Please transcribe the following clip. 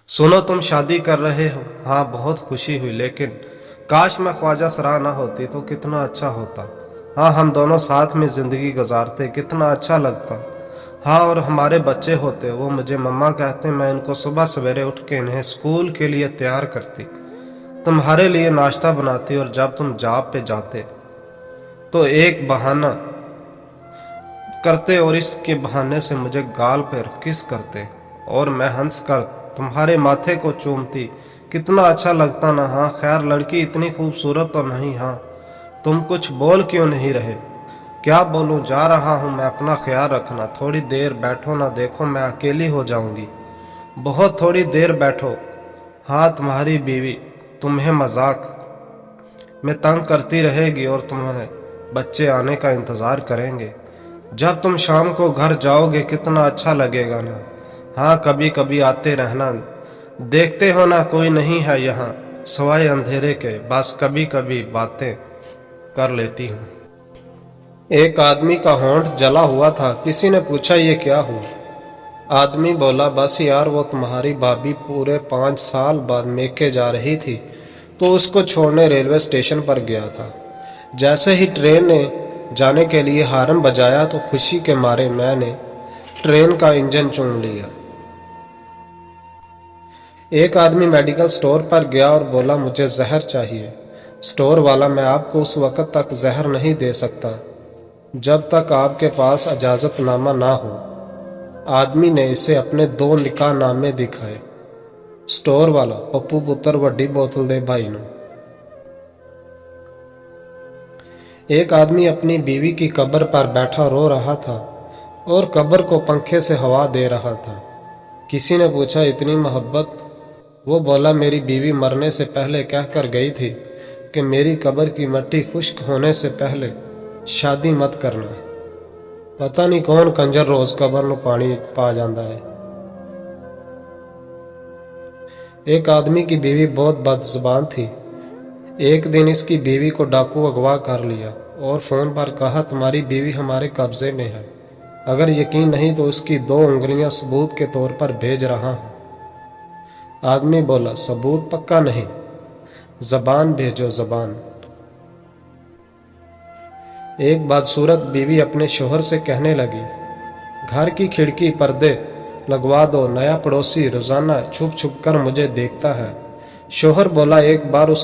सुनो तुम शादी कर रहे हो। हाँ, बहुत खुशी हुई, लेकिन काश मैं ख्वाजा सरा ना होती तो कितना अच्छा होता। हाँ, हम दोनों साथ में ज़िंदगी गुजारते, कितना अच्छा लगता। हाँ, और हमारे बच्चे होते, वो मुझे मम्मा कहते, मैं इनको सुबह सवेरे उठ के इन्हें स्कूल के लिए तैयार करती, तुम्हारे लिए नाश्ता बनाती, और जब तुम जॉब पे जाते तो एक बहाना करते और इसके बहाने से मुझे गाल पर किस करते, और मैं हंस कर तुम्हारे माथे को चूमती। कितना अच्छा लगता ना। हाँ, खैर लड़की इतनी खूबसूरत तो नहीं। हाँ, तुम कुछ बोल क्यों नहीं रहे? क्या बोलूं, जा रहा हूं मैं, अपना ख्याल रखना। थोड़ी देर बैठो ना, देखो मैं अकेली हो जाऊंगी। बहुत थोड़ी देर बैठो। हाँ, तुम्हारी बीवी तुम्हें मजाक में तंग करती रहेगी और तुम्हें बच्चे आने का इंतज़ार करेंगे। जब तुम शाम को घर जाओगे कितना अच्छा लगेगा ना। हाँ, कभी कभी आते रहना, देखते हो ना कोई नहीं है यहाँ सवाए अंधेरे के, बस कभी कभी बातें कर लेती हूँ। एक आदमी का होंठ जला हुआ था। किसी ने पूछा, ये क्या हुआ? आदमी बोला, बस यार, वो तुम्हारी भाभी पूरे 5 साल बाद मेके जा रही थी तो उसको छोड़ने रेलवे स्टेशन पर गया था। जैसे ही ट्रेन ने जाने के लिए हार्न बजाया तो खुशी के मारे मैंने ट्रेन का इंजन चुन लिया। एक आदमी मेडिकल स्टोर पर गया और बोला, मुझे जहर चाहिए। स्टोर वाला, मैं आपको उस वक्त तक जहर नहीं दे सकता जब तक आपके पास इजाज़तनामा ना हो। आदमी ने इसे अपने 2 निकाह नामे दिखाए। स्टोर वाला, पप्पू पुत्र वड्डी बोतल दे भाई नू। एक आदमी अपनी बीवी की कब्र पर बैठा रो रहा था और कब्र को पंखे से हवा दे रहा था। किसी ने पूछा, इतनी मोहब्बत? वो बोला, मेरी बीवी मरने से पहले कह कर गई थी कि मेरी कब्र की मिट्टी खुश्क होने से पहले शादी मत करना। पता नहीं कौन कंजर रोज कब्र में पानी पा जाता है। एक आदमी की बीवी बहुत बदजुबान थी। एक दिन इसकी बीवी को डाकू अगवा कर लिया और फोन पर कहा, तुम्हारी बीवी हमारे कब्जे में है, अगर यकीन नहीं तो उसकी 2 उंगलियां सबूत के तौर पर भेज रहा हूं। आदमी बोला, सबूत पक्का नहीं, जबान भेजो, जबान। एक बदसूरत बीवी अपने शोहर से कहने लगी, घर की खिड़की पर्दे लगवा दो, नया पड़ोसी रोजाना छुप छुप कर मुझे देखता है। शोहर बोला, एक बार उस